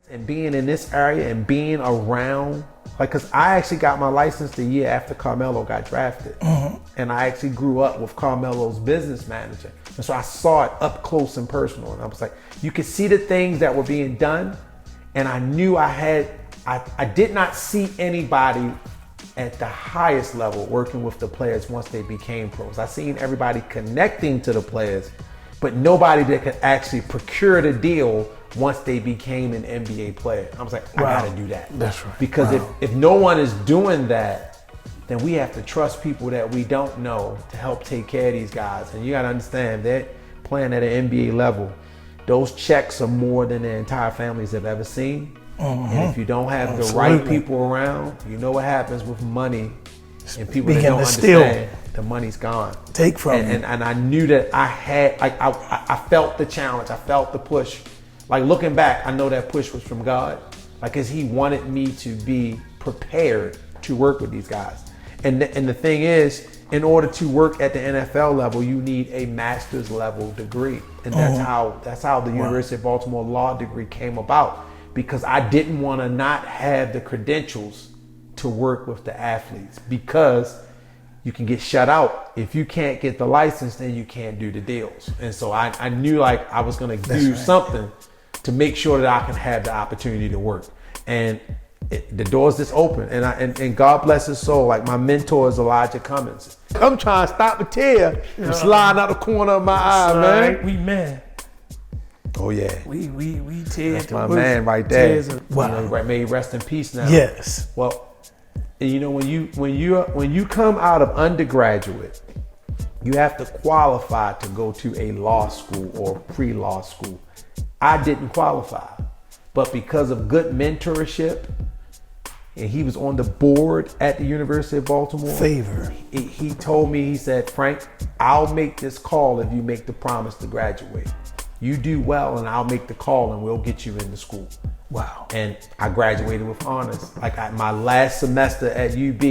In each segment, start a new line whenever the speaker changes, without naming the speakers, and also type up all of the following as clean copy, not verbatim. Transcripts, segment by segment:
And being in this area and being around, like, cause I actually got my license the year after Carmelo got drafted. And I actually grew up with Carmelo's business manager. And so I saw it up close and personal. And I was like, you could see the things that were being done. And I knew I did not see anybody at the highest level working with the players once they became pros. I seen everybody connecting to the players, but nobody that could actually procure the deal once they became an NBA player. I was like, I gotta do that.
That's right.
Because if no one is doing that, then we have to trust people that we don't know to help take care of these guys. And you gotta understand that playing at an NBA level, those checks are more than their entire families have ever seen. And if you don't have the right people around, you know what happens with money and people that don't understand, the money's gone.
Take from
and I knew that I had, like, I felt the challenge, I felt the push. Like, looking back, I know that push was from God, like, cause he wanted me to be prepared to work with these guys. And the thing is, in order to work at the NFL level, you need a master's level degree. And that's how the University of Baltimore law degree came about. Because I didn't want to not have the credentials to work with the athletes, because you can get shut out. If you can't get the license, then you can't do the deals. And so I knew, like, I was going to do something to make sure that I can have the opportunity to work. And the doors just open. And God bless his soul. Like, my mentor is Elijah Cummings. I'm trying to stop a tear from sliding out the corner of my eye, man.
We men.
Oh yeah,
we tears.
That's my man right there.
Wow.
You know, may he rest in peace now.
Yes.
Well, you know, when you come out of undergraduate, you have to qualify to go to a law school or pre-law school. I didn't qualify, but because of good mentorship, and he was on the board at the University of Baltimore.
Favor.
He told me, he said, Frank, I'll make this call if you make the promise to graduate. You do well and I'll make the call and we'll get you into school.
Wow.
And I graduated with honors. Like, my last semester at UB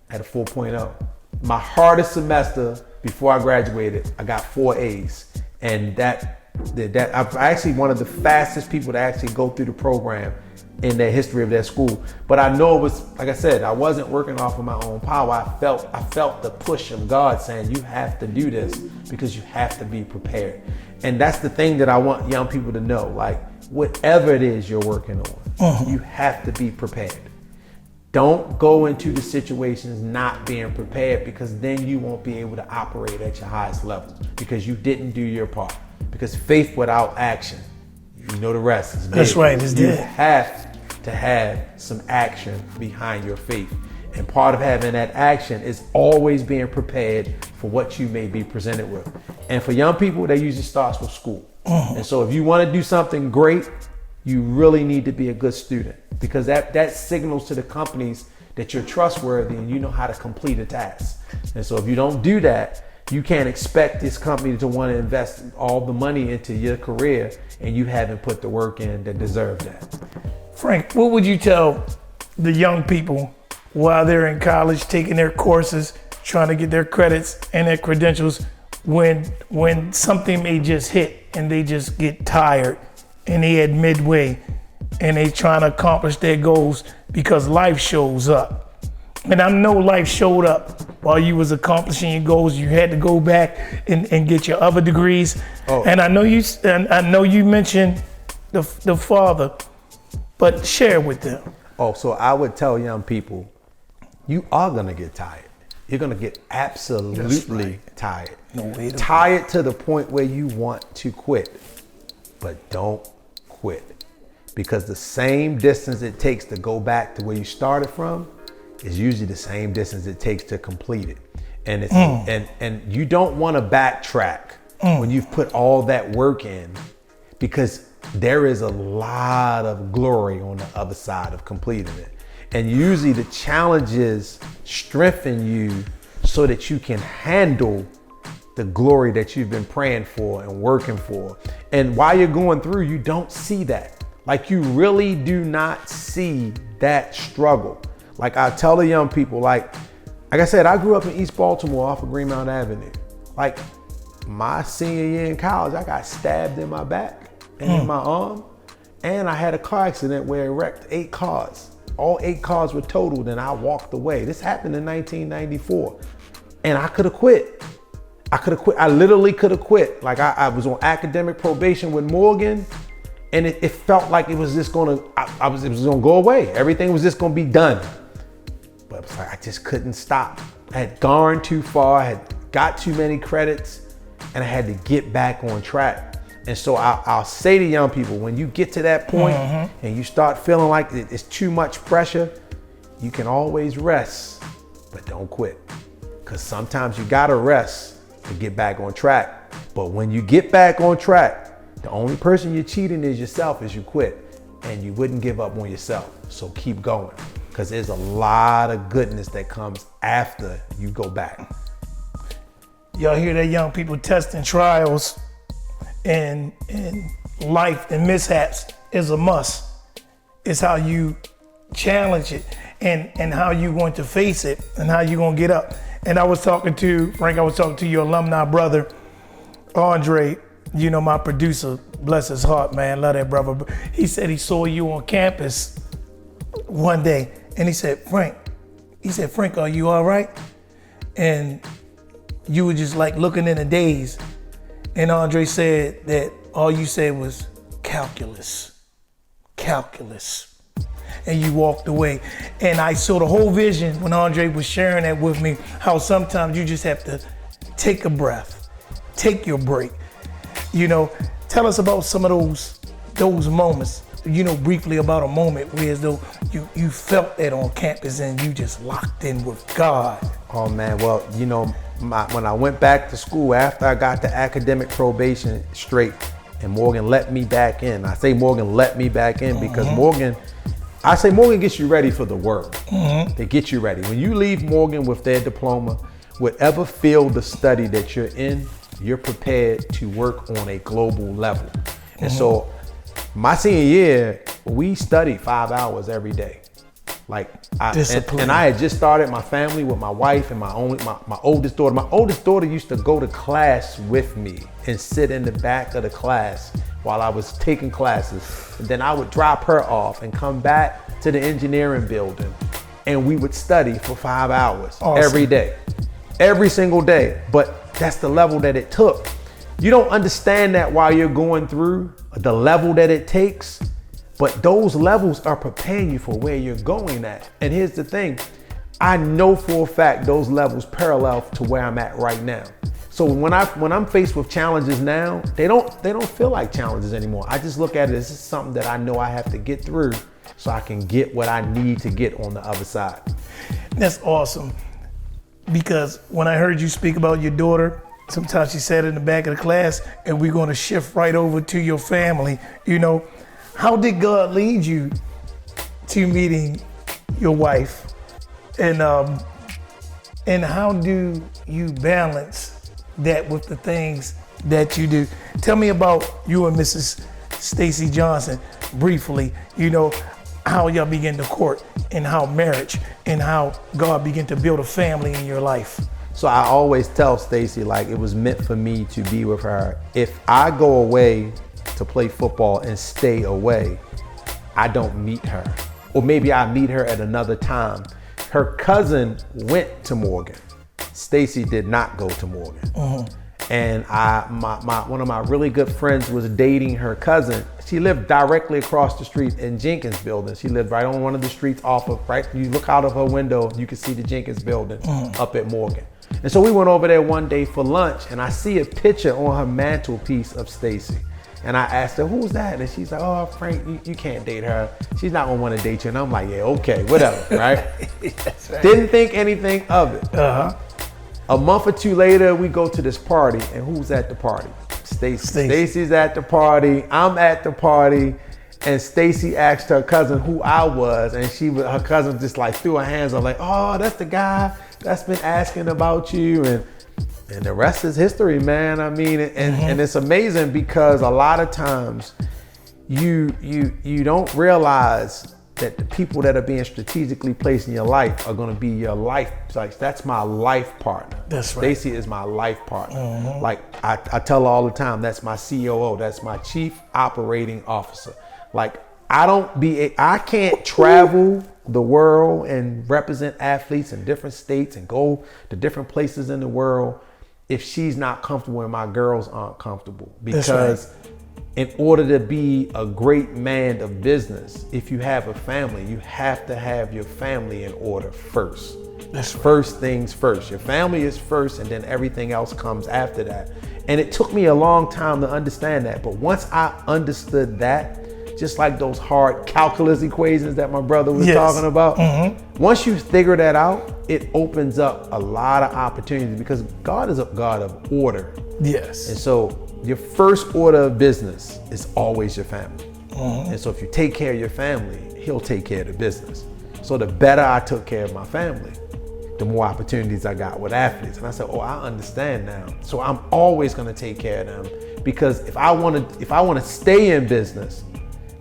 had a 4.0. My hardest semester before I graduated, I got 4 A's. And that I'm actually one of the fastest people to actually go through the program in the history of that school. But I know it was, like I said, I wasn't working off of my own power. I felt the push of God saying, you have to do this because you have to be prepared. And that's the thing that I want young people to know. Like, whatever it is you're working on, you have to be prepared. Don't go into the situations not being prepared, because then you won't be able to operate at your highest level because you didn't do your part. Because faith without action, you know the rest is dead.
That's right, it's dead.
You have to have some action behind your faith. And part of having that action is always being prepared for what you may be presented with. And for young people, that usually starts with school. And so if you want to do something great, you really need to be a good student, because that signals to the companies that you're trustworthy and you know how to complete a task. And so if you don't do that, you can't expect this company to want to invest all the money into your career and you haven't put the work in that deserve that.
Frank, what would you tell the young people while they're in college taking their courses, trying to get their credits and their credentials, when something may just hit and they just get tired and they at midway and they trying to accomplish their goals because life shows up? And I know life showed up while you was accomplishing your goals. You had to go back and get your other degrees. And I know you mentioned the father, but share with them.
So I would tell young people, you are gonna get tired. You're gonna get absolutely tired.
No way to
tired to the point where you want to quit, but don't quit, because the same distance it takes to go back to where you started from is usually the same distance it takes to complete it. And it's and you don't want to backtrack when you've put all that work in, because there is a lot of glory on the other side of completing it. And usually the challenges strengthen you so that you can handle the glory that you've been praying for and working for. And while you're going through, you don't see that. Like, you really do not see that struggle. Like, I tell the young people, like I said, I grew up in East Baltimore off of Greenmount Avenue. Like, my senior year in college, I got stabbed in my back and in my arm. And I had a car accident where it wrecked 8 cars. All 8 cars were totaled and I walked away. This happened in 1994. And I could have quit. I literally could have quit. Like I was on academic probation with Morgan, and it felt like it was just gonna, it was gonna go away. Everything was just gonna be done. But it was like, I just couldn't stop. I had gone too far, I had got too many credits, and I had to get back on track. And so I'll say to young people, when you get to that point and you start feeling like it's too much pressure, you can always rest, but don't quit. Because sometimes you gotta rest to get back on track. But when you get back on track, the only person you're cheating is yourself as you quit, and you wouldn't give up on yourself. So keep going, because there's a lot of goodness that comes after you go back.
Y'all hear that, young people? Testing trials and life and mishaps is a must. It's how you challenge it and how you going to face it and how you going to get up. And I was talking to, Frank, your alumni brother, Andre, you know, my producer, bless his heart, man, love that brother. He said he saw you on campus one day and he said, Frank, are you all right? And you were just like looking in a daze. And Andre said that all you said was calculus. And you walked away. And I saw the whole vision when Andre was sharing that with me, how sometimes you just have to take a breath, take your break. You know, tell us about some of those moments, you know, briefly about a moment where as though you felt that on campus and you just locked in with God.
Oh man, well, you know, when I went back to school after I got the academic probation straight and Morgan let me back in. I say Morgan let me back in because Morgan gets you ready for the world. They get you ready. When you leave Morgan with their diploma, whatever field of study that you're in, you're prepared to work on a global level. And so my senior year, we studied 5 hours every day. Like and I had just started my family with my wife and my oldest daughter. My oldest daughter used to go to class with me and sit in the back of the class while I was taking classes. And then I would drop her off and come back to the engineering building and we would study for 5 hours every day, every single day. But that's the level that it took. You don't understand that while you're going through the level that it takes. But those levels are preparing you for where you're going at. And here's the thing, I know for a fact those levels parallel to where I'm at right now. So when I'm faced with challenges now, they don't feel like challenges anymore. I just look at it as something that I know I have to get through so I can get what I need to get on the other side.
That's awesome. Because when I heard you speak about your daughter, sometimes she sat in the back of the class, and we're going to shift right over to your family, you know. How did God lead you to meeting your wife? And how do you balance that with the things that you do? Tell me about you and Mrs. Stacy Johnson briefly, you know, how y'all began to court and how marriage and how God began to build a family in your life.
So I always tell Stacy, like, it was meant for me to be with her. If I go away to play football and stay away, I don't meet her. Or maybe I meet her at another time. Her cousin went to Morgan. Stacy did not go to Morgan. And one of my really good friends was dating her cousin. She lived directly across the street in Jenkins building. She lived right on one of the streets off of, right? You look out of her window, you can see the Jenkins building up at Morgan. And so we went over there one day for lunch and I see a picture on her mantelpiece of Stacy. And I asked her, who's that? And she's like, oh, Frank, you can't date her. She's not gonna wanna date you. And I'm like, yeah, okay, whatever, right?
That's right.
Didn't think anything of it. A month or two later, we go to this party, and who's at the party? Stacy. Stacy's at the party, I'm at the party, and Stacy asked her cousin who I was, and her cousin just like threw her hands up like, oh, that's the guy that's been asking about you, and the rest is history, man. I mean, and it's amazing because a lot of times you don't realize that the people that are being strategically placed in your life are going to be your life. Like, that's my life partner.
That's right.
Stacy is my life partner. Like I tell her all the time, that's my COO. That's my chief operating officer. Like I can't travel the world and represent athletes in different states and go to different places in the world if she's not comfortable and my girls aren't comfortable. Because in order to be a great man of business, if you have a family, you have to have your family in order first.
That's right.
First things first. Your family is first, and then everything else comes after that. And it took me a long time to understand that. But once I understood that, just like those hard calculus equations that my brother was talking about, once you figure that out, it opens up a lot of opportunities, because God is a God of order.
Yes.
And so your first order of business is always your family. And so if you take care of your family, he'll take care of the business. So the better I took care of my family, the more opportunities I got with athletes. And I said, oh, I understand now. So I'm always going to take care of them, because if I want to stay in business,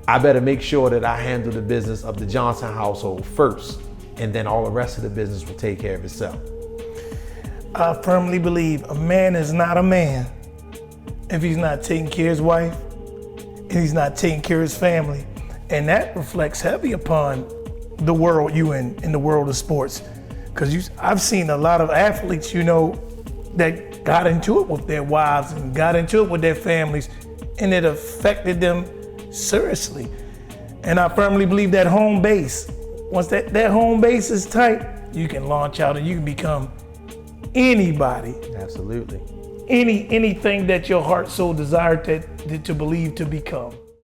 I better make sure that I handle the business of the Johnson household first, and then all the rest of the business will take care of itself.
I firmly believe a man is not a man if he's not taking care of his wife and he's not taking care of his family. And that reflects heavy upon the world you in the world of sports. Because I've seen a lot of athletes, that got into it with their wives and got into it with their families, and it affected them seriously. And I firmly believe that home base, once that home base is tight, you can launch out and you can become anybody.
Absolutely.
Anything that your heart so desired to believe to become.